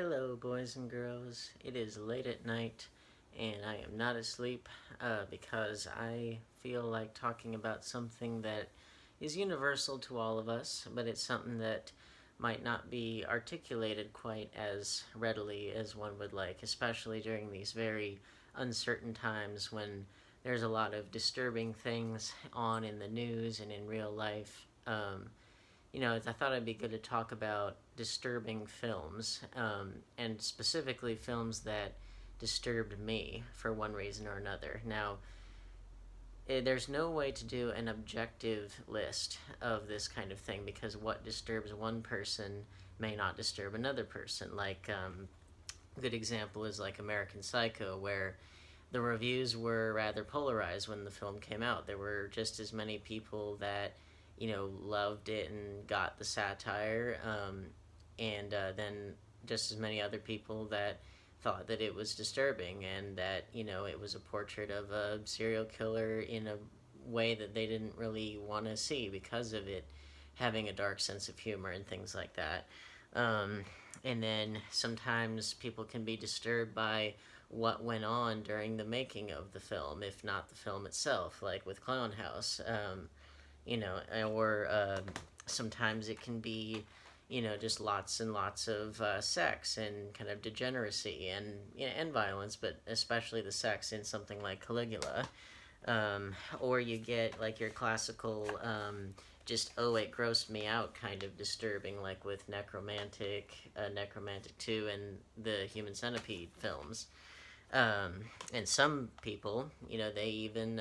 Hello, boys and girls. It is late at night, and I am not asleep because I feel like talking about something that is universal to all of us, but it's something that might not be articulated quite as readily as one would like, especially during these very uncertain times when there's a lot of disturbing things on in the news and in real life. I thought it'd be good to talk about disturbing films, and specifically films that disturbed me for one reason or another. Now, there's no way to do an objective list of this kind of thing because what disturbs one person may not disturb another person. A good example is like American Psycho, where the reviews were rather polarized when the film came out. There were just as many people that, loved it and got the satire, and then just as many other people that thought that it was disturbing and that, it was a portrait of a serial killer in a way that they didn't really want to see because of it having a dark sense of humor and things like that. And then sometimes people can be disturbed by what went on during the making of the film, if not the film itself, like with Clown House. Or sometimes it can be, just lots and lots of sex and kind of degeneracy and violence, but especially the sex in something like Caligula. Or you get like your classical, just oh it grossed me out kind of disturbing, like with Necromantic 2 and the Human Centipede films. And some people, they even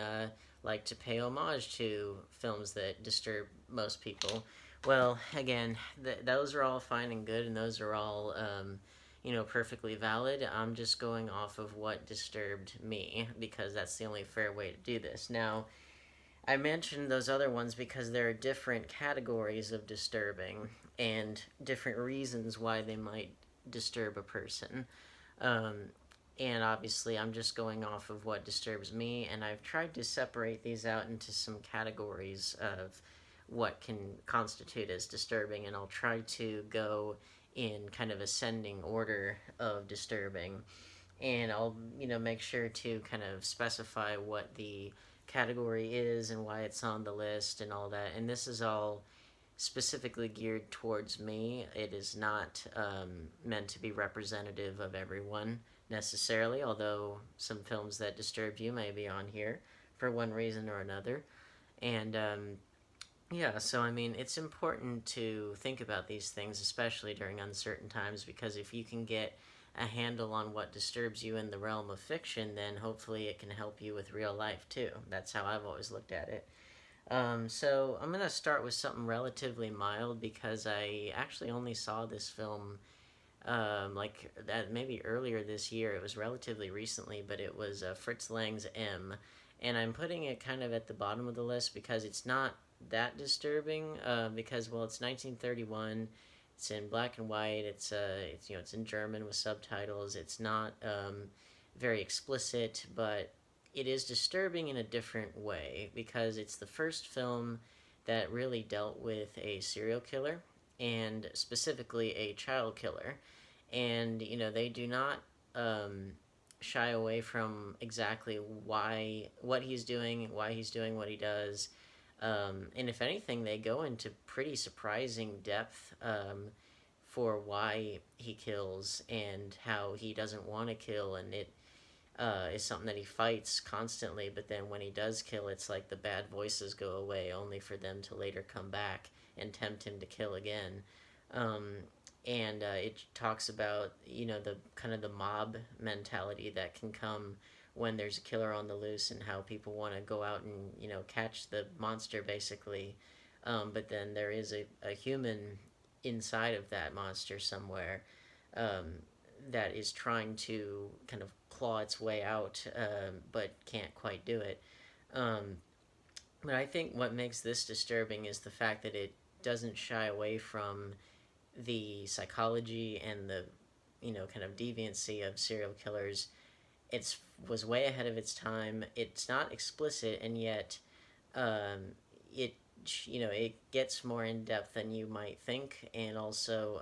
like to pay homage to films that disturb most people. Well, again, those are all fine and good, and those are all, perfectly valid. I'm just going off of what disturbed me because that's the only fair way to do this. Now, I mentioned those other ones because there are different categories of disturbing and different reasons why they might disturb a person. Um, and obviously, I'm just going off of what disturbs me, and I've tried to separate these out into some categories of what can constitute as disturbing, and I'll try to go in kind of ascending order of disturbing. And I'll, make sure to kind of specify what the category is and why it's on the list and all that. And this is all specifically geared towards me. It is not meant to be representative of everyone necessarily, although some films that disturbed you may be on here for one reason or another. And yeah, so I mean, it's important to think about these things, especially during uncertain times, because if you can get a handle on what disturbs you in the realm of fiction, then hopefully it can help you with real life too. That's how I've always looked at it. So I'm gonna start with something relatively mild because I actually only saw this film like that maybe earlier this year. It was relatively recently, but it was Fritz Lang's M, and I'm putting it kind of at the bottom of the list because it's not that disturbing. Because well, it's 1931. It's in black and white. It's in German with subtitles. It's not very explicit, but it is disturbing in a different way because it's the first film that really dealt with a serial killer and specifically a child killer. And, they do not shy away from exactly what he's doing, why he's doing what he does. And if anything, they go into pretty surprising depth for why he kills and how he doesn't want to kill, and it is something that he fights constantly. But then when he does kill, it's like the bad voices go away, only for them to later come back and tempt him to kill again. Um, and it talks about the kind of the mob mentality that can come when there's a killer on the loose and how people want to go out and catch the monster basically, but then there is a human inside of that monster somewhere, um, that is trying to kind of claw its way out, but can't quite do it. Um, but I think what makes this disturbing is the fact that it doesn't shy away from the psychology and the kind of deviancy of serial killers. It was way ahead of its time. It's not explicit, and yet it it gets more in depth than you might think, and also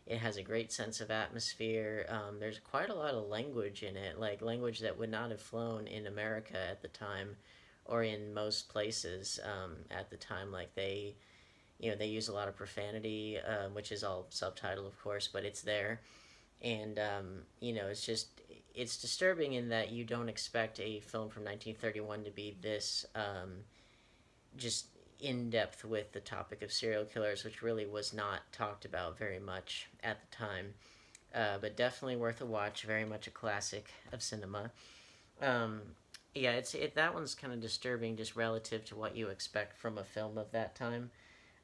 It has a great sense of atmosphere. There's quite a lot of language in it, like language that would not have flown in America at the time, or in most places at the time. Like they use a lot of profanity, which is all subtitled, of course, but it's there. And it's disturbing in that you don't expect a film from 1931 to be this just in depth with the topic of serial killers, which really was not talked about very much at the time. But definitely worth a watch. Very much a classic of cinema. Um, yeah, that one's kind of disturbing, just relative to what you expect from a film of that time.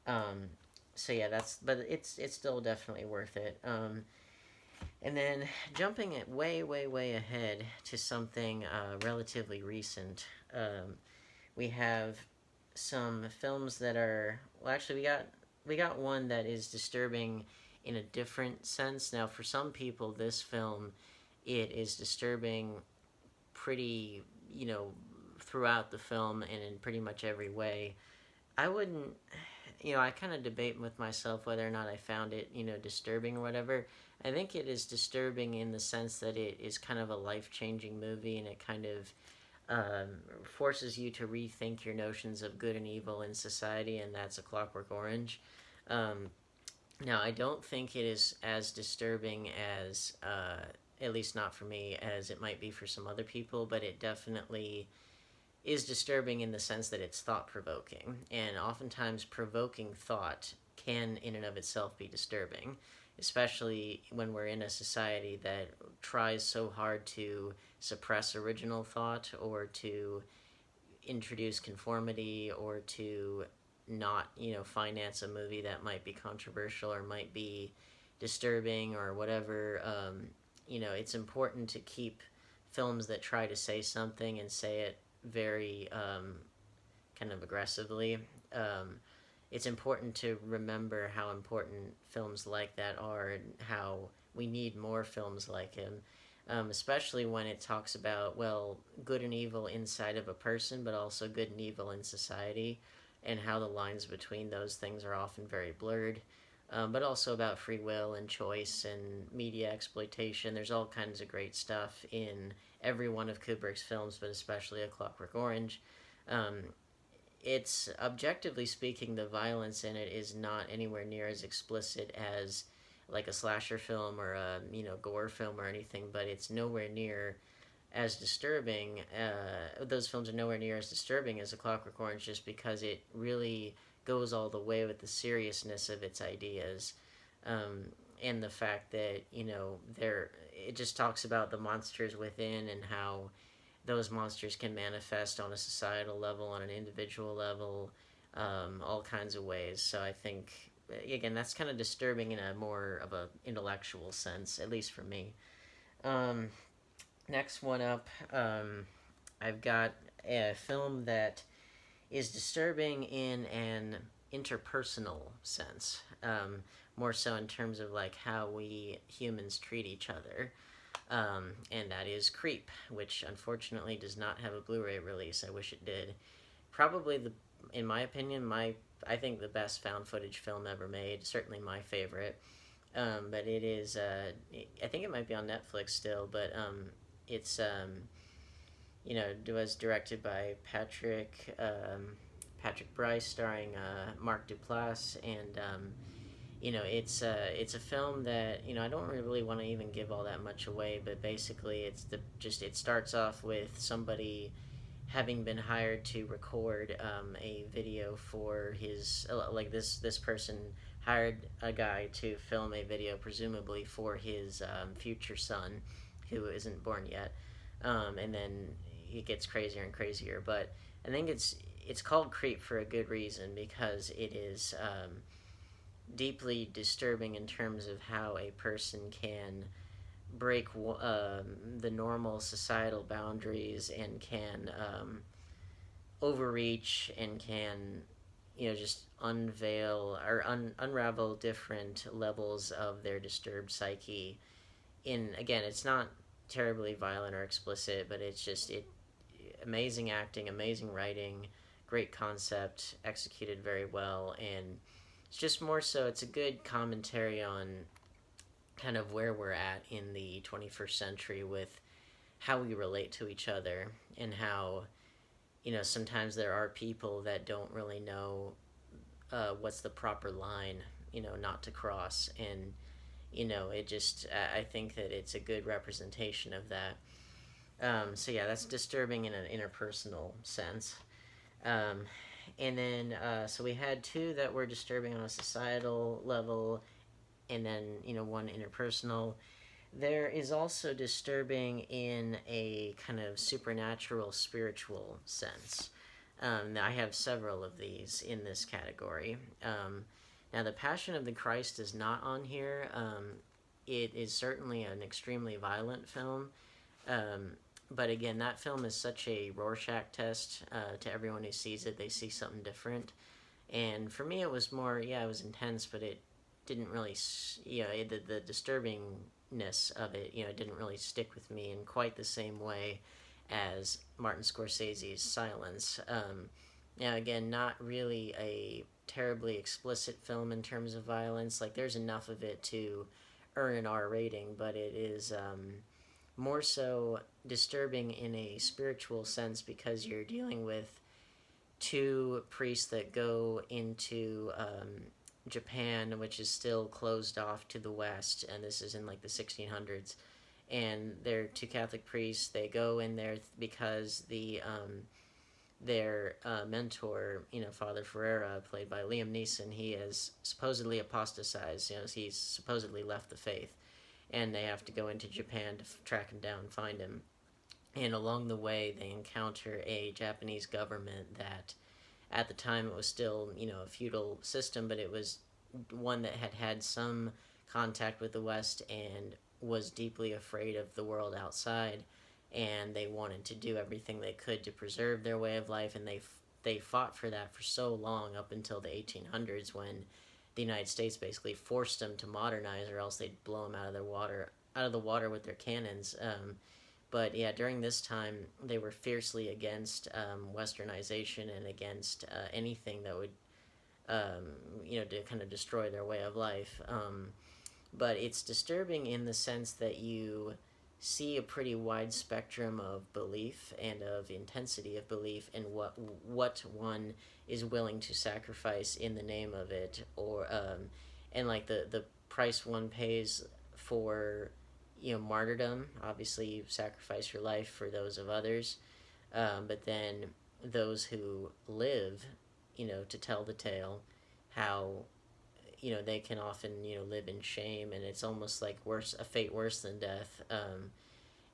Um, so yeah, but it's still definitely worth it. And then jumping it way ahead to something relatively recent, we have some films that are, well, actually we got one that is disturbing in a different sense. Now, for some people, this film, it is disturbing pretty, throughout the film and in pretty much every way. I wouldn't, I kind of debate with myself whether or not I found it, disturbing or whatever. I think it is disturbing in the sense that it is kind of a life-changing movie, and it kind of forces you to rethink your notions of good and evil in society, and that's A Clockwork Orange. Um, Now, I don't think it is as disturbing as, at least not for me, as it might be for some other people, but it definitely is disturbing in the sense that it's thought-provoking. And oftentimes, provoking thought can, in and of itself, be disturbing, especially when we're in a society that tries so hard to suppress original thought, or to introduce conformity, or to not, finance a movie that might be controversial or might be disturbing or whatever. It's important to keep films that try to say something and say it very kind of aggressively. It's important to remember how important films like that are, and how we need more films like him, especially when it talks about, well, good and evil inside of a person, but also good and evil in society, and how the lines between those things are often very blurred. But also about free will and choice and media exploitation. There's all kinds of great stuff in every one of Kubrick's films, but especially A Clockwork Orange. Um, it's, objectively speaking, the violence in it is not anywhere near as explicit as like a slasher film or a gore film or anything, but it's nowhere near as disturbing. Those films are nowhere near as disturbing as A Clockwork Orange, just because it really goes all the way with the seriousness of its ideas, and the fact that it just talks about the monsters within, and how those monsters can manifest on a societal level, on an individual level, all kinds of ways. So I think, again, that's kind of disturbing in a more of a intellectual sense, at least for me. Um, Next one up, I've got a film that is disturbing in an interpersonal sense, more so in terms of like how we humans treat each other, and that is Creep, which unfortunately does not have a Blu-ray release. I wish it did. Probably in my opinion, I think the best found footage film ever made. Certainly my favorite. But it is. I think it might be on Netflix still, but it's it was directed by Patrick Bryce, starring Mark Duplass, and it's a film that I don't really want to even give all that much away, but basically it starts off with somebody having been hired to record a video for his, like, this person hired a guy to film a video, presumably for his future son, who isn't born yet, and then it gets crazier and crazier. But I think it's called Creep for a good reason, because it is deeply disturbing in terms of how a person can break the normal societal boundaries, and can overreach, and can just unveil or unravel different levels of their disturbed psyche. Again, it's not terribly violent or explicit, but it's just amazing acting, amazing writing, great concept, executed very well, and it's just more so, it's a good commentary on kind of where we're at in the 21st century with how we relate to each other, and how, sometimes there are people that don't really know what's the proper line, not to cross. And, it just, I think that it's a good representation of that. So yeah, that's disturbing in an interpersonal sense. Um, and then, so we had two that were disturbing on a societal level, and then, one interpersonal. There is also disturbing in a kind of supernatural, spiritual sense. I have several of these in this category. Now, The Passion of the Christ is not on here. It is certainly an extremely violent film. But again, that film is such a Rorschach test to everyone who sees it. They see something different. And for me, it was more, yeah, it was intense, but it didn't really, the disturbingness of it, it didn't really stick with me in quite the same way as Martin Scorsese's Silence. Now, again, not really a terribly explicit film in terms of violence. Like, there's enough of it to earn an R rating, but it is more so disturbing in a spiritual sense, because you're dealing with two priests that go into Japan, which is still closed off to the West, and this is in like the 1600s. And they're two Catholic priests. They go in there because their mentor, Father Ferreira, played by Liam Neeson, he has supposedly apostatized. He's supposedly left the faith, and they have to go into Japan to track him down and find him. And along the way, they encounter a Japanese government that, at the time, it was still, a feudal system, but it was one that had some contact with the West and was deeply afraid of the world outside. And they wanted to do everything they could to preserve their way of life, and they fought for that for so long, up until the 1800s, when the United States basically forced them to modernize, or else they'd blow them out of the water with their cannons. But yeah, during this time, they were fiercely against westernization and against anything that would, to kind of destroy their way of life. But it's disturbing in the sense that you see a pretty wide spectrum of belief and of intensity of belief, and what one is willing to sacrifice in the name of it, or and like the price one pays for martyrdom. Obviously, you sacrifice your life for those of others, but then those who live, to tell the tale, how they can often live in shame, and it's almost like a fate worse than death.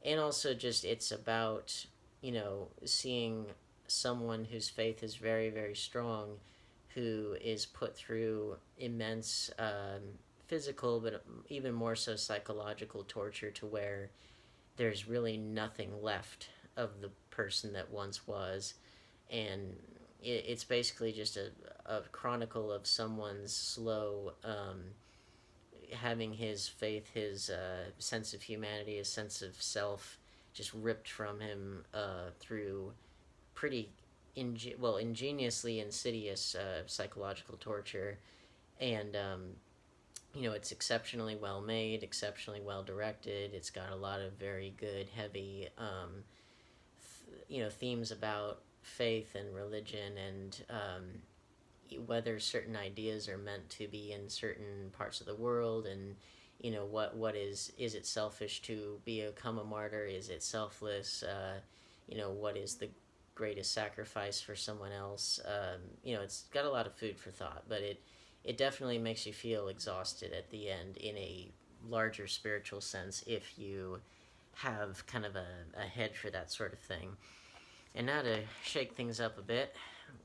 And also, just, it's about seeing someone whose faith is very, very strong, who is put through immense physical, but even more so psychological torture, to where there's really nothing left of the person that once was. And it's basically just a chronicle of someone's slow having his faith, his sense of humanity, his sense of self, just ripped from him through pretty ingeniously insidious psychological torture. And it's exceptionally well made, exceptionally well directed. It's got a lot of very good, heavy themes about faith and religion, and whether certain ideas are meant to be in certain parts of the world, and what is it selfish to become a martyr? Is it selfless? What is the greatest sacrifice for someone else? It's got a lot of food for thought, but it definitely makes you feel exhausted at the end, in a larger spiritual sense, if you have kind of a head for that sort of thing. And now, to shake things up a bit,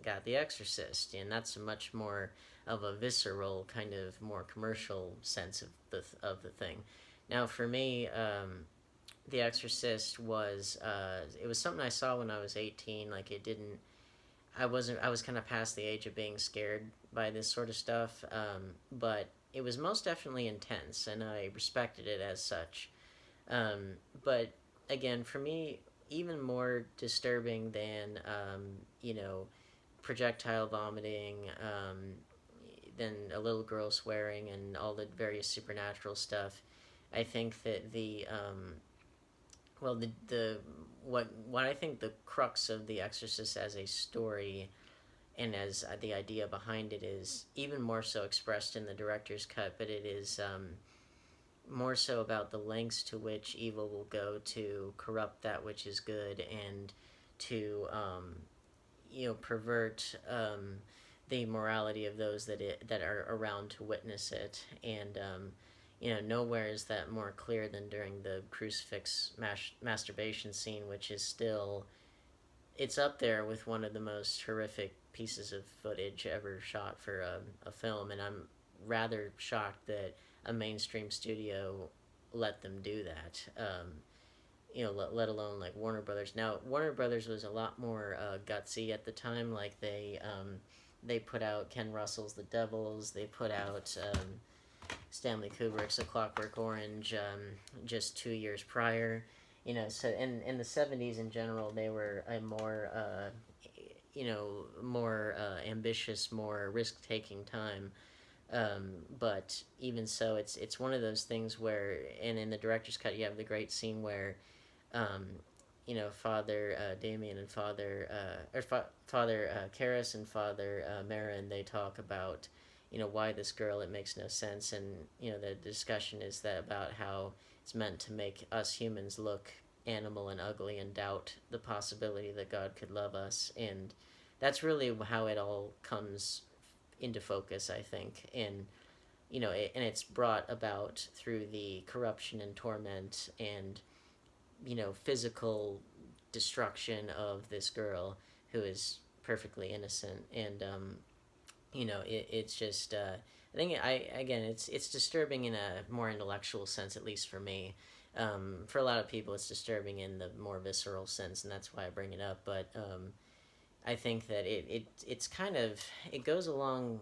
got The Exorcist, and that's a much more of a visceral, kind of more commercial sense of the thing. Now, for me, The Exorcist was it was something I saw when I was 18. Like, I was kind of past the age of being scared by this sort of stuff, but it was most definitely intense, and I respected it as such. But again, for me, even more disturbing than projectile vomiting, than a little girl swearing, and all the various supernatural stuff, I think that the what I think the crux of The Exorcist as a story and as the idea behind it is even more so expressed in the director's cut, but it is more so about the lengths to which evil will go to corrupt that which is good and to pervert the morality of those that are around to witness it. And nowhere is that more clear than during the crucifix masturbation scene, which is still, it's up there with one of the most horrific pieces of footage ever shot for a film. And I'm rather shocked that a mainstream studio let them do that. Let alone like Warner Brothers. Now, Warner Brothers was a lot more gutsy at the time. Like they put out Ken Russell's The Devils. They put out Stanley Kubrick's A Clockwork Orange just 2 years prior. So in the 70s in general, they were a more ambitious, more risk-taking time. But even so, it's one of those things where, and in the director's cut, you have the great scene where Father Damien and Father Karras and Father Marin, they talk about, why this girl, it makes no sense. And, the discussion is that about how it's meant to make us humans look animal and ugly and doubt the possibility that God could love us. And that's really how it all comes into focus, I think. And, and it's brought about through the corruption and torment and physical destruction of this girl who is perfectly innocent. And it's just I think it's disturbing in a more intellectual sense, at least for me. For a lot of people it's disturbing in the more visceral sense, and that's why I bring it up. But I think that it's kind of, it goes along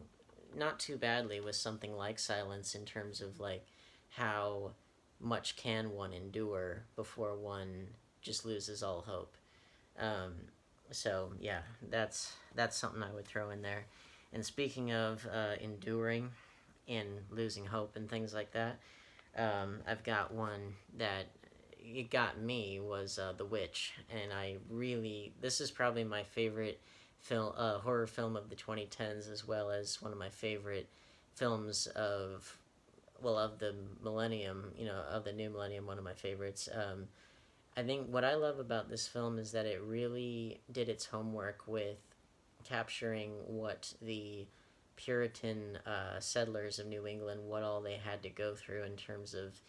not too badly with something like Silence, in terms of like how much can one endure before one just loses all hope. So yeah, that's something I would throw in there. And speaking of enduring and losing hope and things like that, I've got one that it got me was The Witch, and this is probably my favorite horror film of the 2010s, as well as one of my favorite films of the millennium, of the new millennium, one of my favorites. I think what I love about this film is that it really did its homework with capturing what the Puritan settlers of New England, what all they had to go through in terms of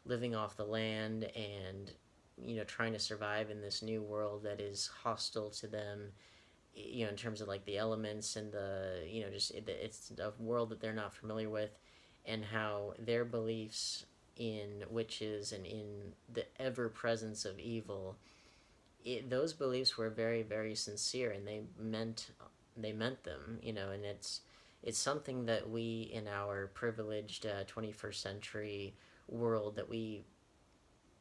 living off the land and trying to survive in this new world that is hostile to them, in terms of like the elements and the it's a world that they're not familiar with, and how their beliefs in witches and in the ever presence of evil, those beliefs were very, very sincere, and they meant them, and it's something that we in our privileged 21st century world, that we,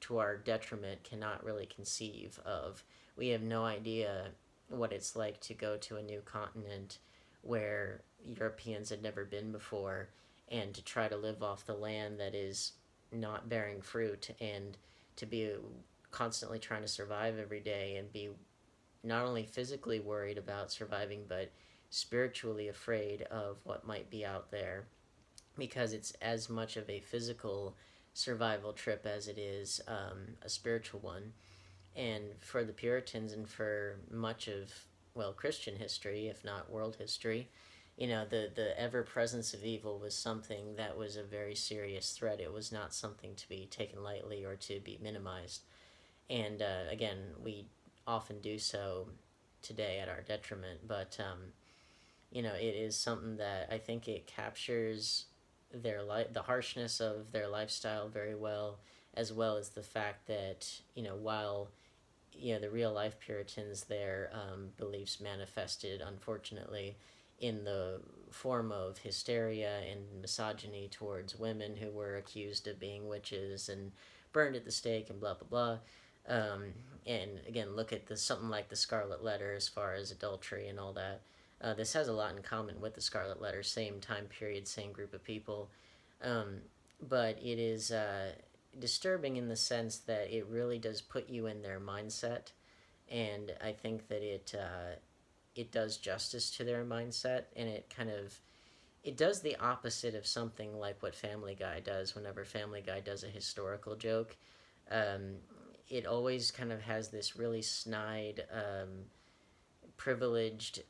to our detriment, cannot really conceive of. We have no idea what it's like to go to a new continent where Europeans had never been before, and to try to live off the land that is not bearing fruit, and to be constantly trying to survive every day, and be not only physically worried about surviving, but spiritually afraid of what might be out there, because it's as much of a physical survival trip as it is a spiritual one. And for the Puritans, and for much of, Christian history, if not world history, the ever presence of evil was something that was a very serious threat. It was not something to be taken lightly or to be minimized. And again, we often do so today at our detriment. But it is something that I think it captures the harshness of their lifestyle very well, as well as the fact that while the real life Puritans, their beliefs manifested, unfortunately, in the form of hysteria and misogyny towards women who were accused of being witches and burned at the stake and blah blah blah. And again, look at something like the Scarlet Letter, as far as adultery and all that. This has a lot in common with the Scarlet Letter, same time period, same group of people. But it is disturbing in the sense that it really does put you in their mindset, and I think that it does justice to their mindset, and it does the opposite of something like what Family Guy does whenever Family Guy does a historical joke. Um, it always kind of has this really snide, privileged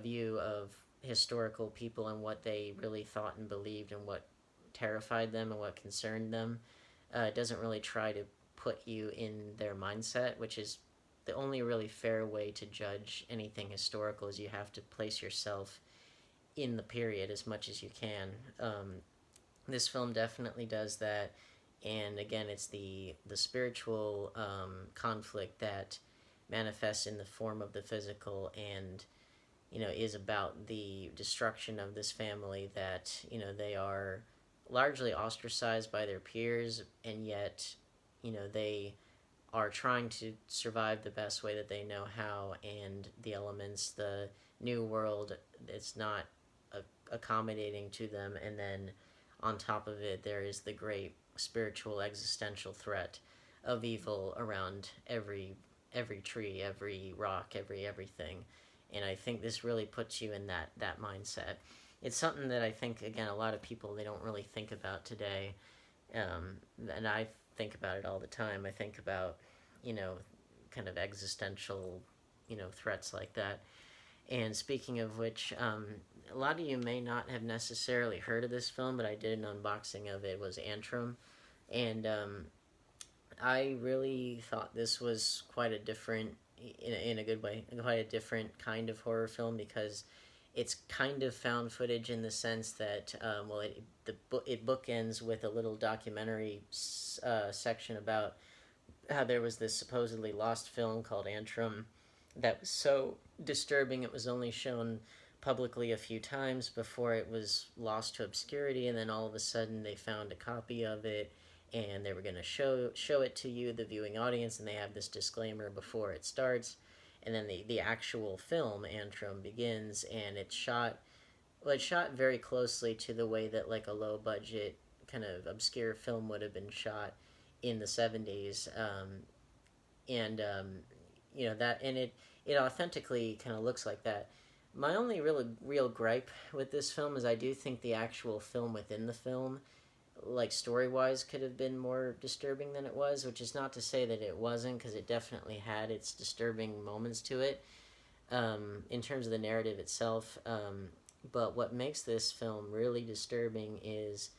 view of historical people and what they really thought and believed and what terrified them and what concerned them. It doesn't really try to put you in their mindset, which is the only really fair way to judge anything historical is you have to place yourself in the period as much as you can. This film definitely does that, and again, it's the spiritual conflict that manifests in the form of the physical, and is about the destruction of this family that they are largely ostracized by their peers, and yet they are trying to survive the best way that they know how, and the elements, the new world, it's not accommodating to them, and then on top of it there is the great spiritual existential threat of evil around every tree, every rock, everything. And I think this really puts you in that mindset. It's something that I think, again, a lot of people, they don't really think about today, and I think about it all the time. I think about kind of existential threats like that. And speaking of which, a lot of you may not have necessarily heard of this film, but I did an unboxing of it. It was Antrum, and I really thought this was quite a different, in a good way, quite a different kind of horror film, because it's kind of found footage in the sense that, it bookends with a little documentary section about how there was this supposedly lost film called Antrum that was so disturbing it was only shown publicly a few times before it was lost to obscurity, and then all of a sudden they found a copy of it and they were going to show it to you, the viewing audience, and they have this disclaimer before it starts, and then the actual film Antrum begins, and it's shot very closely to the way that like a low budget kind of obscure film would have been shot in the 70s, and that, and it authentically kind of looks like that. My only real gripe with this film is I do think the actual film within the film, like story-wise, could have been more disturbing than it was, which is not to say that it wasn't, because it definitely had its disturbing moments to it, in terms of the narrative itself. But what makes this film really disturbing is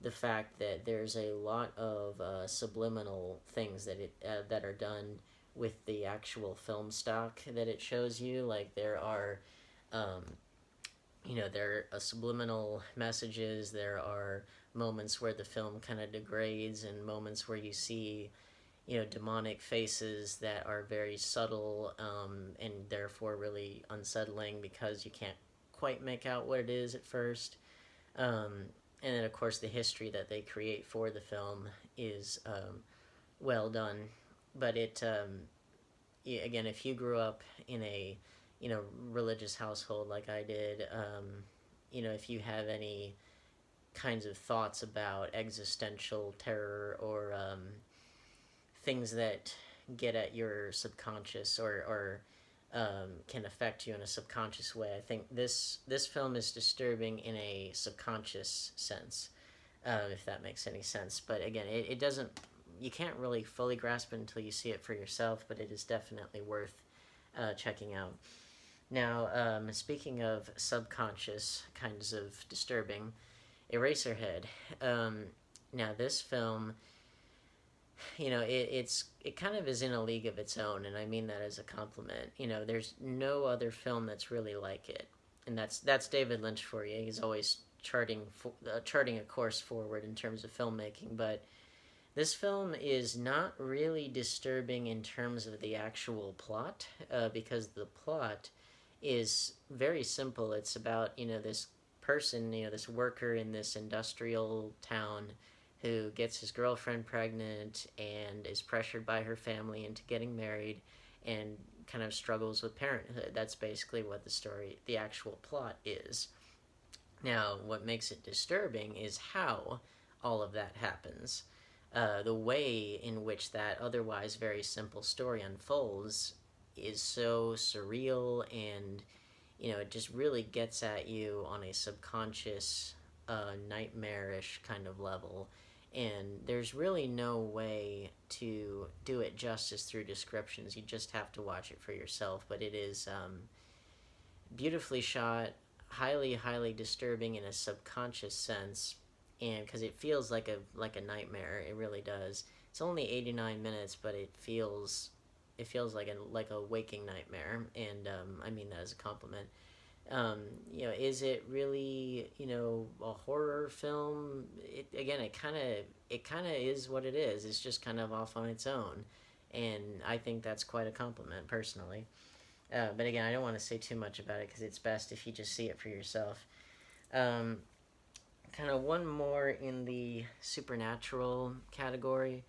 the fact that there's a lot of subliminal things that are done with the actual film stock that it shows you. Like there are there are subliminal messages, there are moments where the film kind of degrades, and moments where you see demonic faces that are very subtle, and therefore really unsettling because you can't quite make out what it is at first. And then of course the history that they create for the film is well done, but again, if you grew up in a religious household like I did, if you have any kinds of thoughts about existential terror, or things that get at your subconscious, or can affect you in a subconscious way, I think this film is disturbing in a subconscious sense, if that makes any sense. But again, it doesn't. You can't really fully grasp it until you see it for yourself, but it is definitely worth checking out. Now, speaking of subconscious kinds of disturbing, Eraserhead. Now, this film, it kind of is in a league of its own, and I mean that as a compliment. There's no other film that's really like it, and that's David Lynch for you. He's always charting a course forward in terms of filmmaking, but this film is not really disturbing in terms of the actual plot, because the plot is very simple. It's about this person, this worker in this industrial town, who gets his girlfriend pregnant and is pressured by her family into getting married, and kind of struggles with parenthood. That's basically what the actual plot is. Now, what makes it disturbing is how all of that happens. the way in which that otherwise very simple story unfolds is so surreal, and it just really gets at you on a subconscious, nightmarish kind of level. And there's really no way to do it justice through descriptions. You just have to watch it for yourself. But it is beautifully shot, highly, highly disturbing in a subconscious sense, and because it feels like a nightmare, it really does. It's only 89 minutes, but it feels like a waking nightmare, and I mean that as a compliment. Is it really a horror film? It kind of is what it is. It's just kind of off on its own, and I think that's quite a compliment personally. But again, I don't want to say too much about it because it's best if you just see it for yourself. Um, Kind of one more in the supernatural category,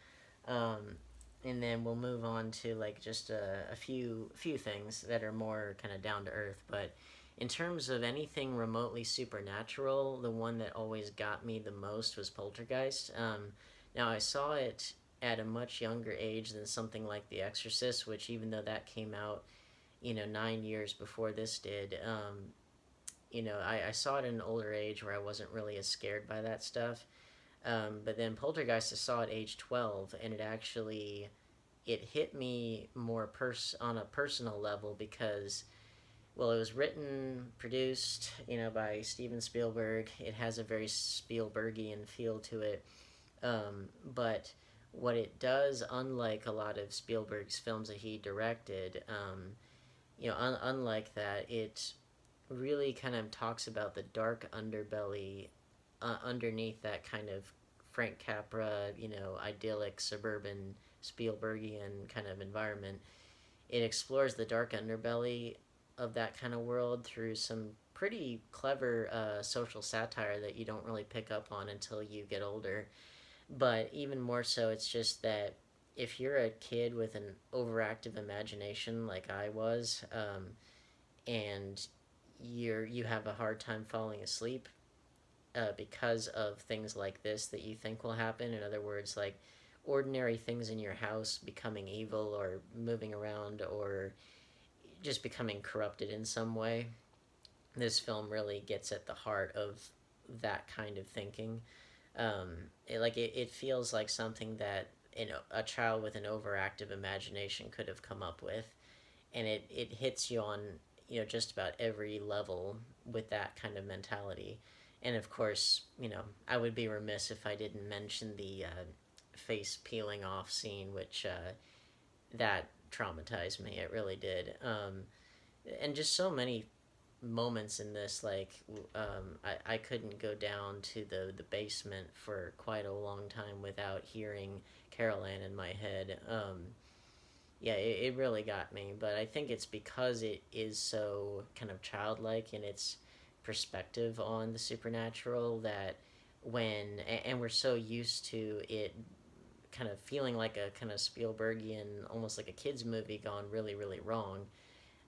um, and then we'll move on to like just a few things that are more kind of down to earth. But in terms of anything remotely supernatural, the one that always got me the most was Poltergeist. Now I saw it at a much younger age than something like The Exorcist, which even though that came out 9 years before this did. I saw it at an older age where I wasn't really as scared by that stuff. But then Poltergeist, I saw at age 12, and it hit me more on a personal level because, well, it was written, produced, by Steven Spielberg. It has a very Spielbergian feel to it. But what it does, unlike a lot of Spielberg's films that he directed, unlike that, it really kind of talks about the dark underbelly underneath that kind of Frank Capra, idyllic suburban Spielbergian kind of environment. It explores the dark underbelly of that kind of world through some pretty clever social satire that you don't really pick up on until you get older. But even more so, it's just that if you're a kid with an overactive imagination like I was, and you have a hard time falling asleep because of things like this that you think will happen. In other words, like ordinary things in your house becoming evil or moving around or just becoming corrupted in some way. This film really gets at the heart of that kind of thinking. It feels like something that a child with an overactive imagination could have come up with, and it hits you on just about every level with that kind of mentality. And of course, I would be remiss if I didn't mention the face peeling off scene, which that traumatized me. It really did. And just so many moments in this, like I couldn't go down to the basement for quite a long time without hearing Carol Ann in my head. Yeah, it really got me, but I think it's because it is so kind of childlike in its perspective on the supernatural that and we're so used to it kind of feeling like a kind of Spielbergian, almost like a kid's movie gone really, really wrong.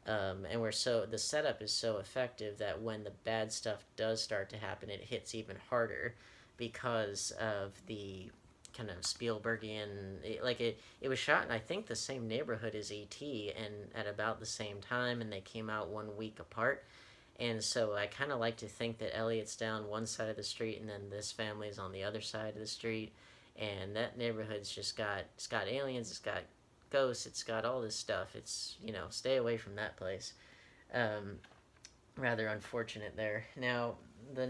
And the setup is so effective that when the bad stuff does start to happen, it hits even harder because of the kind of Spielbergian. It was shot in I think the same neighborhood as E.T. and at about the same time, and they came out 1 week apart. And so I kind of like to think that Elliot's down one side of the street, and then this family is on the other side of the street, and that neighborhood's it's got aliens, it's got ghosts, it's got all this stuff. It's stay away from that place. Rather unfortunate there. Now the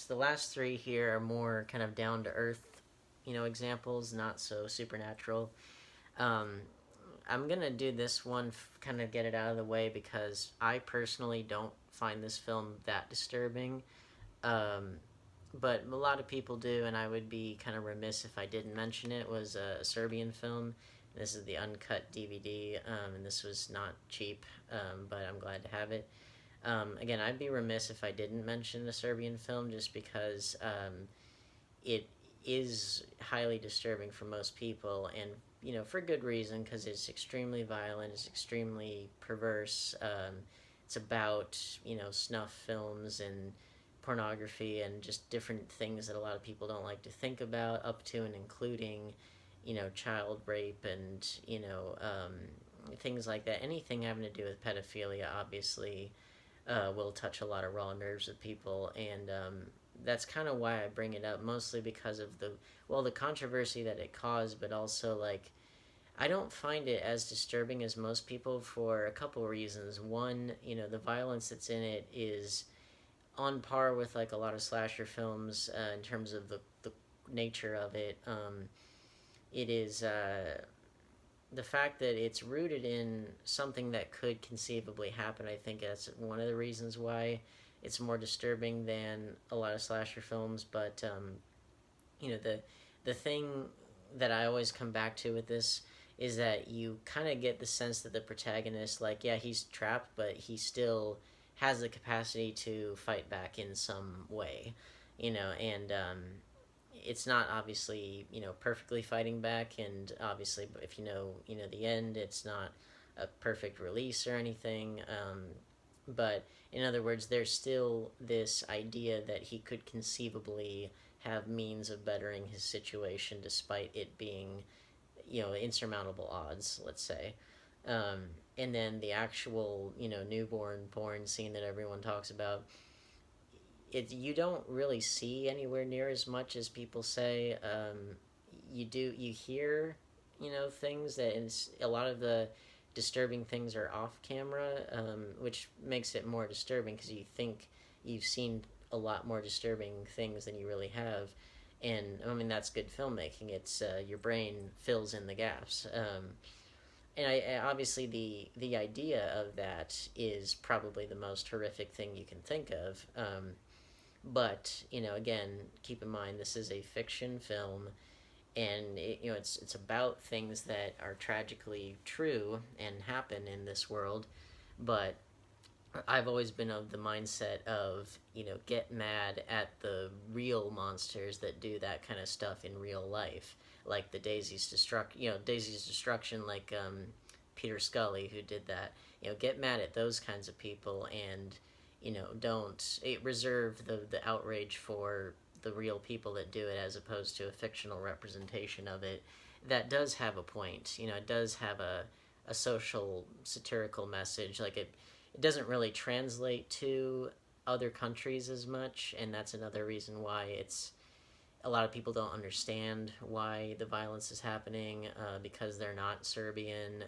last three here are more kind of down to earth, examples, not so supernatural. I'm gonna do this one, kind of get it out of the way, because I personally don't find this film that disturbing. But a lot of people do, and I would be kind of remiss if I didn't mention it. Was a Serbian film. This is the uncut DVD, and this was not cheap, but I'm glad to have it. Again, I'd be remiss if I didn't mention a Serbian film, just because it is highly disturbing for most people, and for good reason, because it's extremely violent, it's extremely perverse. It's about snuff films and pornography and just different things that a lot of people don't like to think about, up to and including child rape and things like that. Anything having to do with pedophilia, obviously, will touch a lot of raw nerves of people, and that's kind of why I bring it up, mostly because of the controversy that it caused, but also like I don't find it as disturbing as most people for a couple reasons. One, the violence that's in it is on par with like a lot of slasher films in terms of the nature of it. It is the fact that it's rooted in something that could conceivably happen. I think that's one of the reasons why it's more disturbing than a lot of slasher films. But the thing that I always come back to with this is that you kind of get the sense that the protagonist, like, yeah, he's trapped, but he still has the capacity to fight back in some way, and it's not obviously perfectly fighting back, and obviously if the end, it's not a perfect release or anything, but in other words, there's still this idea that he could conceivably have means of bettering his situation despite it being insurmountable odds, let's say. And then the actual newborn porn scene that everyone talks about, you don't really see anywhere near as much as people say. You hear things that a lot of the disturbing things are off camera, which makes it more disturbing because you think you've seen a lot more disturbing things than you really have. And I mean, that's good filmmaking. It's your brain fills in the gaps. And I obviously the idea of that is probably the most horrific thing you can think of. But again, keep in mind this is a fiction film, and it's about things that are tragically true and happen in this world. But I've always been of the mindset of get mad at the real monsters that do that kind of stuff in real life, like the Daisy's destruction, like Peter Scully, who did that. Get mad at those kinds of people, and don't reserve the outrage for the real people that do it, as opposed to a fictional representation of it that does have a point. It does have a social satirical message. Like it doesn't really translate to other countries as much, and that's another reason why a lot of people don't understand why the violence is happening, because they're not Serbian,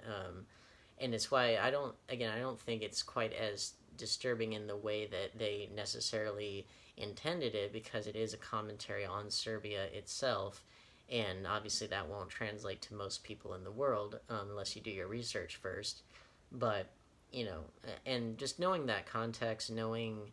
and it's why I don't think it's quite as disturbing in the way that they necessarily intended it, because it is a commentary on Serbia itself, and obviously that won't translate to most people in the world unless you do your research first. But and just knowing that context, knowing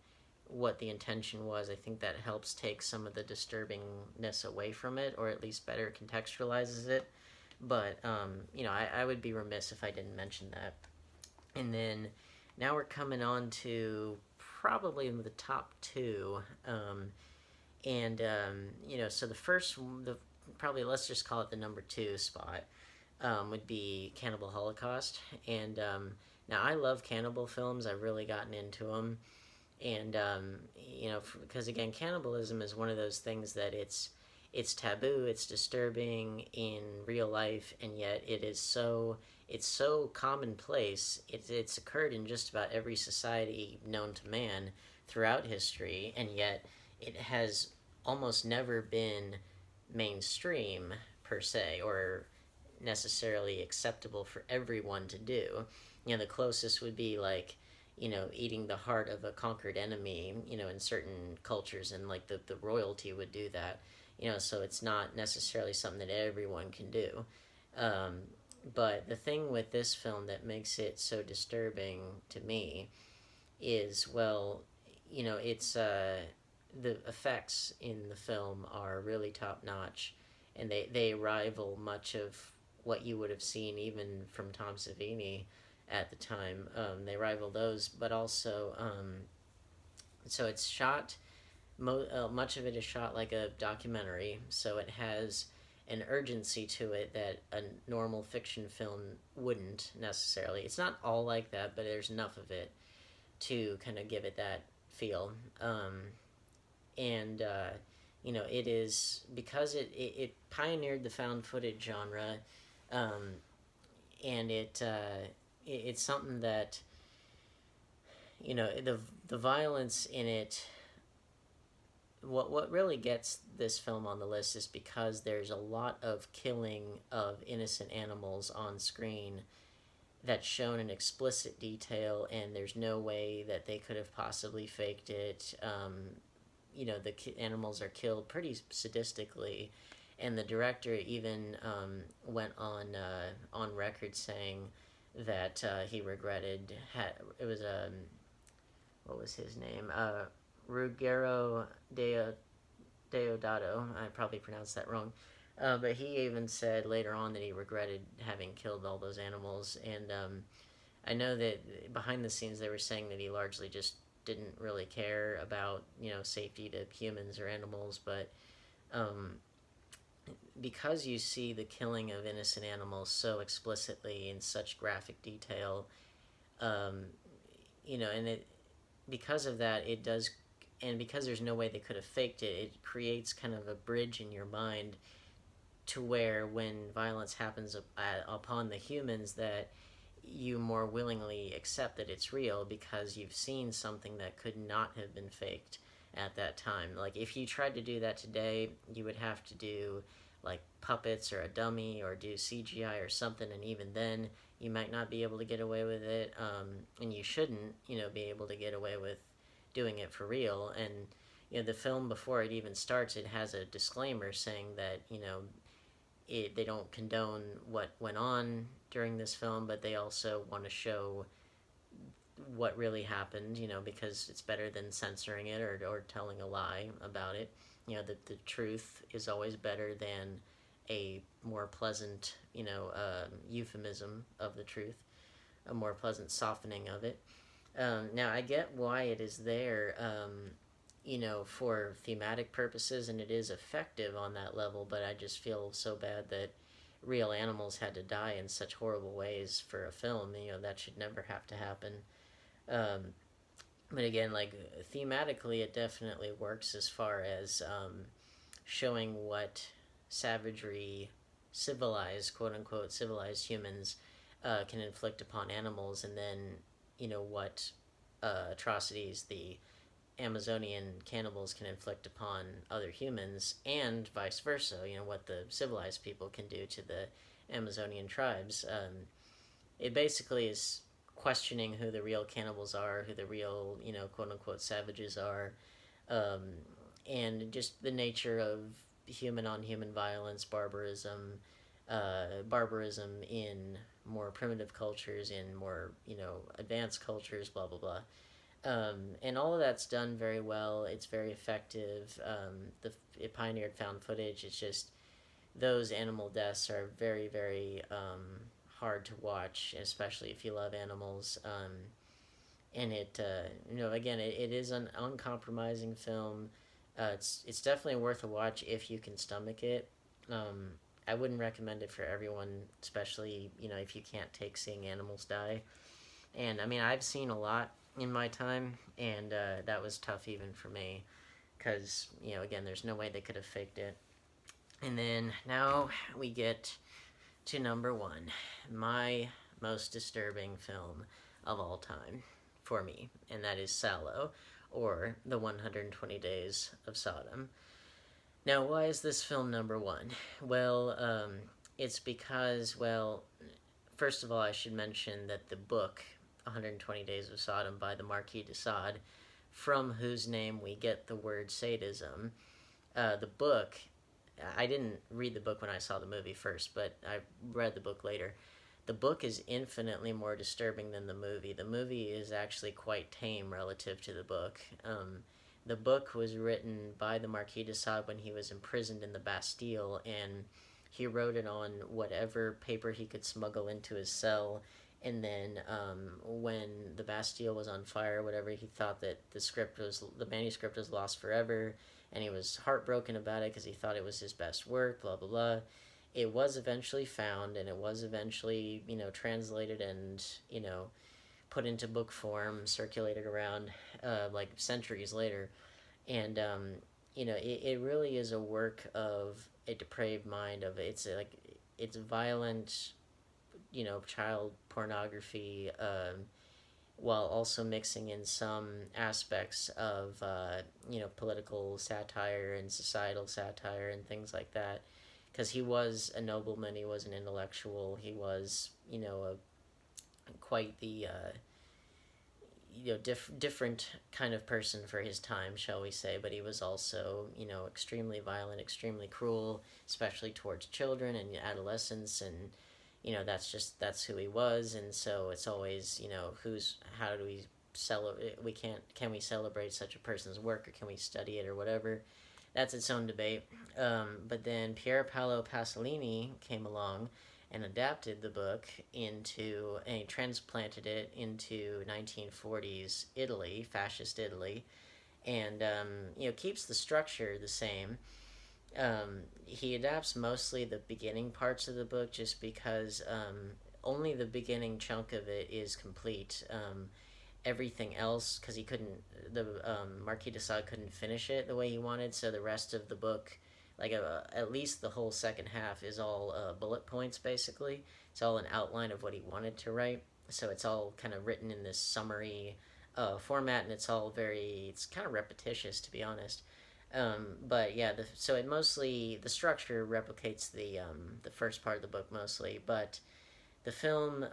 what the intention was, I think that helps take some of the disturbingness away from it, or at least better contextualizes it. But I would be remiss if I didn't mention that. And then now we're coming on to probably the top two, so probably, let's just call it the number two spot, would be Cannibal Holocaust. And now I love cannibal films. I've really gotten into them, and because again, cannibalism is one of those things that it's taboo, it's disturbing in real life, and yet it's so commonplace. It's occurred in just about every society known to man throughout history, and yet it has almost never been mainstream per se, or necessarily acceptable for everyone to do. The closest would be like eating the heart of a conquered enemy, in certain cultures, and like the royalty would do that, so it's not necessarily something that everyone can do. But the thing with this film that makes it so disturbing to me is, well, it's the effects in the film are really top notch, and they rival much of what you would have seen even from Tom Savini at the time. They rival those, but also so it's shot. Much of it is shot like a documentary, so it has an urgency to it that a normal fiction film wouldn't necessarily. It's not all like that, but there's enough of it to kind of give it that feel. And it is because it pioneered the found footage genre, um, and it's something that the violence in it. What really gets this film on the list is because there's a lot of killing of innocent animals on screen that's shown in explicit detail, and there's no way that they could have possibly faked it. The animals are killed pretty sadistically, and the director even went on record saying that he regretted it was what was his name, Ruggero Deodato. I probably pronounced that wrong. But he even said later on that he regretted having killed all those animals. And I know that behind the scenes they were saying that he largely just didn't really care about safety to humans or animals. But because you see the killing of innocent animals so explicitly in such graphic detail, um, and it because of that it does, and because there's no way they could have faked it, it creates kind of a bridge in your mind to where when violence happens upon the humans, that you more willingly accept that it's real because you've seen something that could not have been faked at that time. Like if you tried to do that today, you would have to do like puppets or a dummy or do CGI or something, and even then you might not be able to get away with it, and you shouldn't be able to get away with doing it for real. And the film, before it even starts, it has a disclaimer saying that they don't condone what went on during this film, but they also want to show what really happened, because it's better than censoring it or telling a lie about it. The truth is always better than a more pleasant, euphemism of the truth, a more pleasant softening of it. Now, I get why it is there, for thematic purposes, and it is effective on that level, but I just feel so bad that real animals had to die in such horrible ways for a film. That should never have to happen. Um, but again, like thematically, it definitely works as far as showing what savagery civilized, quote unquote, civilized humans can inflict upon animals, and then what atrocities the Amazonian cannibals can inflict upon other humans, and vice versa. What the civilized people can do to the Amazonian tribes. It basically is questioning who the real cannibals are, who the real quote unquote savages are, um, and just the nature of human on human violence, barbarism in more primitive cultures, in more advanced cultures, blah blah blah. And all of that's done very well. It's very effective. It pioneered found footage. It's just those animal deaths are very, very hard to watch, especially if you love animals. And again, it is an uncompromising film. It's definitely worth a watch if you can stomach it. I wouldn't recommend it for everyone, especially if you can't take seeing animals die. And I mean, I've seen a lot in my time, and that was tough even for me, because again, there's no way they could have faked it. And then now we get to number one, my most disturbing film of all time for me, and that is Salò, or The 120 Days of Sodom. Now, why is this film number one? Well, it's because, first of all, I should mention that the book 120 Days of Sodom by the Marquis de Sade, from whose name we get the word sadism, the book, I didn't read the book when I saw the movie first, but I read the book later. The book is infinitely more disturbing than the movie. The movie is actually quite tame relative to the book. The book was written by the Marquis de Sade when he was imprisoned in the Bastille, and he wrote it on whatever paper he could smuggle into his cell. And then when the Bastille was on fire, whatever, he thought that the manuscript was lost forever, and he was heartbroken about it because he thought it was his best work, blah, blah, blah. It was eventually found, and it was eventually, translated and, put into book form, circulated around, like centuries later. And, it really is a work of a depraved mind. Of it's like it's violent, child pornography, while also mixing in some aspects of political satire and societal satire and things like that. Because he was a nobleman, he was an intellectual, he was quite the different kind of person for his time, shall we say. But he was also extremely violent, extremely cruel, especially towards children and adolescents, and that's who he was. And so it's always how do we celebrate? Can we celebrate such a person's work, or can we study it, or whatever? That's its own debate. But then Pier Paolo Pasolini came along and adapted the book into and transplanted it into 1940s Italy, fascist Italy, and keeps the structure the same. He adapts mostly the beginning parts of the book just because only the beginning chunk of it is complete. Everything else, because he couldn't, the Marquis de Sade couldn't finish it the way he wanted, so the rest of the book, like at least the whole second half, is all bullet points basically. It's all an outline of what he wanted to write, so it's all kind of written in this summary format, and it's kind of repetitious, to be honest. But yeah, so it mostly, the structure replicates the first part of the book mostly, but the film,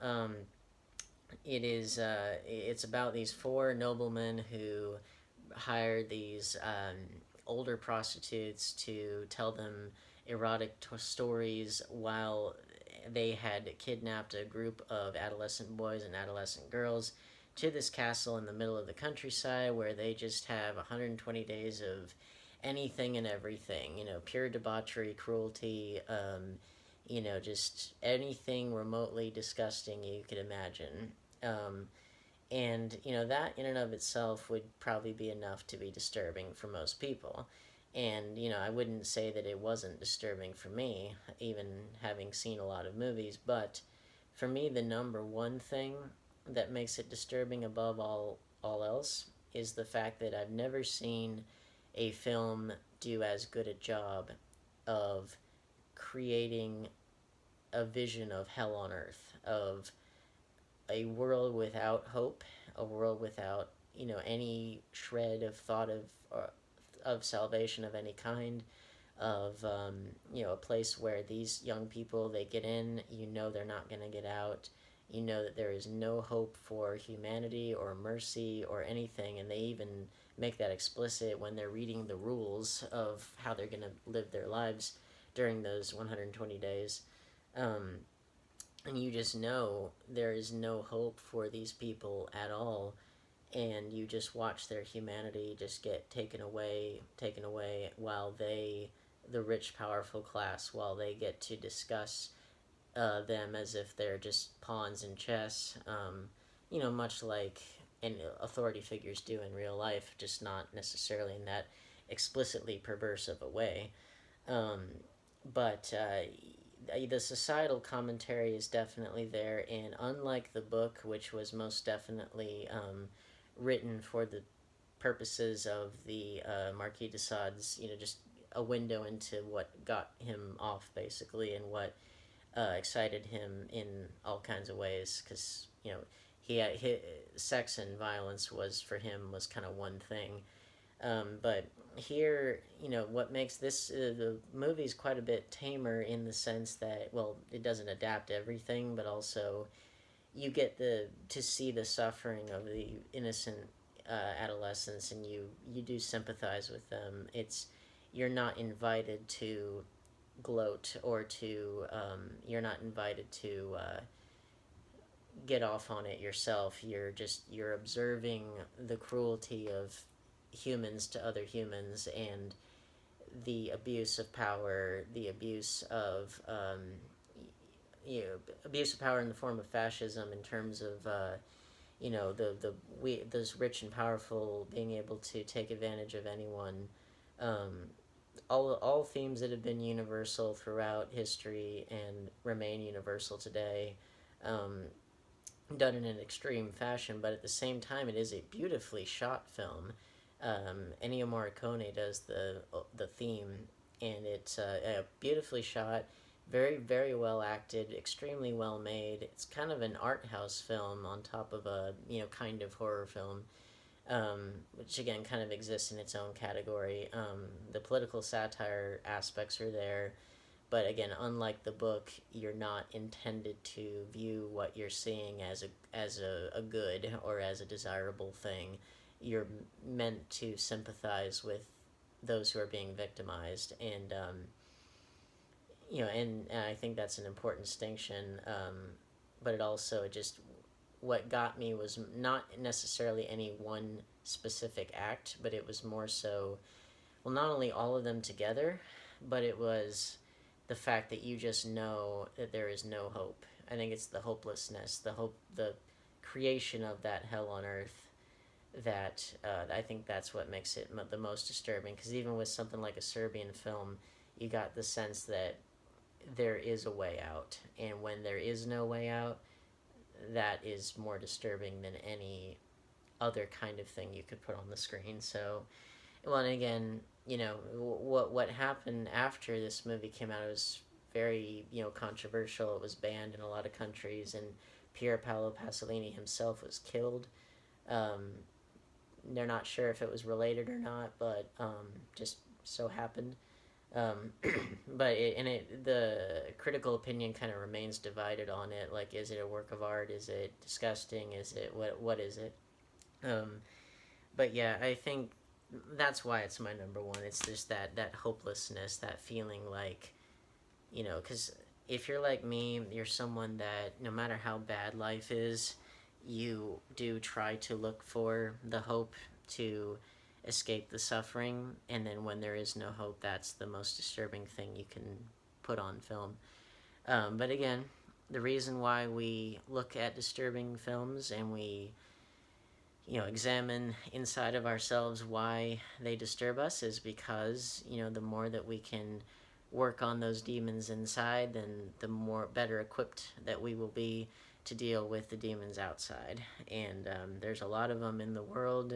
it's about these four noblemen who hired these older prostitutes to tell them erotic stories while they had kidnapped a group of adolescent boys and adolescent girls to this castle in the middle of the countryside, where they just have 120 days of anything and everything, pure debauchery, cruelty, just anything remotely disgusting you could imagine. Um, and, that in and of itself would probably be enough to be disturbing for most people. And, I wouldn't say that it wasn't disturbing for me, even having seen a lot of movies, but for me, the number one thing that makes it disturbing above all else is the fact that I've never seen a film do as good a job of creating a vision of hell on earth, of a world without hope, a world without any shred of thought of salvation of any kind, of a place where these young people, they get in, they're not going to get out, that there is no hope for humanity or mercy or anything, and they even make that explicit when they're reading the rules of how they're going to live their lives during those 120 days. And you just know there is no hope for these people at all, and you just watch their humanity just get taken away, while the rich, powerful class, while they get to discuss them as if they're just pawns in chess, much like authority figures do in real life, just not necessarily in that explicitly perverse of a way. But the societal commentary is definitely there, and unlike the book, which was most definitely written for the purposes of the Marquis de Sade's, just a window into what got him off, basically, and what excited him in all kinds of ways, because sex and violence was kind of one thing. But here, what makes this the movie's quite a bit tamer, in the sense that, well, it doesn't adapt everything, but also you get to see the suffering of the innocent adolescents, and you do sympathize with them. You're not invited to gloat, or you're not invited to get off on it yourself. You're observing the cruelty of humans to other humans, and the abuse of power, the abuse of abuse of power in the form of fascism, in terms of those rich and powerful being able to take advantage of anyone. All themes that have been universal throughout history and remain universal today, done in an extreme fashion, but at the same time, it is a beautifully shot film. Ennio Morricone does the theme, and it's beautifully shot, very very well acted, extremely well made. It's kind of an art house film on top of a kind of horror film, which again kind of exists in its own category. The political satire aspects are there, but again, unlike the book, you're not intended to view what you're seeing as a good or as a desirable thing. You're meant to sympathize with those who are being victimized, and and I think that's an important distinction. But it also just what got me was not necessarily any one specific act, but it was more so, well, not only all of them together, but it was the fact that you just know that there is no hope. I think it's the hopelessness, the creation of that hell on earth. That I think that's what makes it the most disturbing. Because even with something like a Serbian film, you got the sense that there is a way out, and when there is no way out, that is more disturbing than any other kind of thing you could put on the screen. So, well, and again, what happened after this movie came out, it was very controversial. It was banned in a lot of countries, and Pier Paolo Pasolini himself was killed. Um, they're not sure if it was related or not, but just so happened. Um, the critical opinion kind of remains divided on it. Like, is it a work of art? Is it disgusting? Is it what is it? Um, but yeah, I think that's why it's my number one. It's just that hopelessness, that feeling like, because if you're like me, you're someone that no matter how bad life is, you do try to look for the hope to escape the suffering, and then when there is no hope, that's the most disturbing thing you can put on film. But again, the reason why we look at disturbing films and we examine inside of ourselves why they disturb us is because the more that we can work on those demons inside, then the more better equipped that we will be to deal with the demons outside. And there's a lot of them in the world.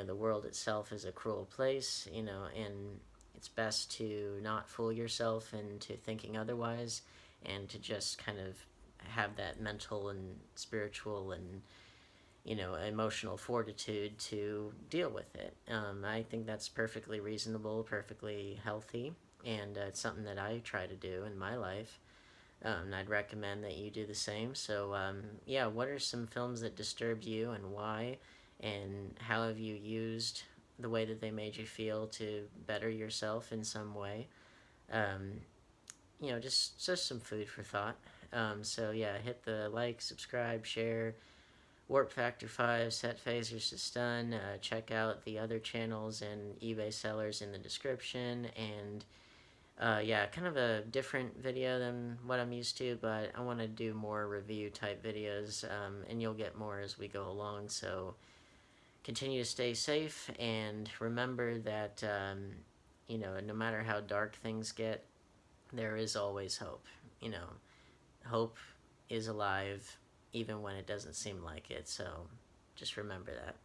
The world itself is a cruel place, and it's best to not fool yourself into thinking otherwise, and to just kind of have that mental and spiritual and emotional fortitude to deal with it. I think that's perfectly reasonable, perfectly healthy, and it's something that I try to do in my life. And I'd recommend that you do the same. So, yeah, what are some films that disturbed you and why? And how have you used the way that they made you feel to better yourself in some way? Um, just some food for thought. So, yeah, hit the like, subscribe, share, Warp Factor 5, Set Phasers to Stun. Check out the other channels and eBay sellers in the description. And yeah, kind of a different video than what I'm used to, but I want to do more review type videos, and you'll get more as we go along. So continue to stay safe, and remember that, no matter how dark things get, there is always hope. Hope is alive even when it doesn't seem like it. So just remember that.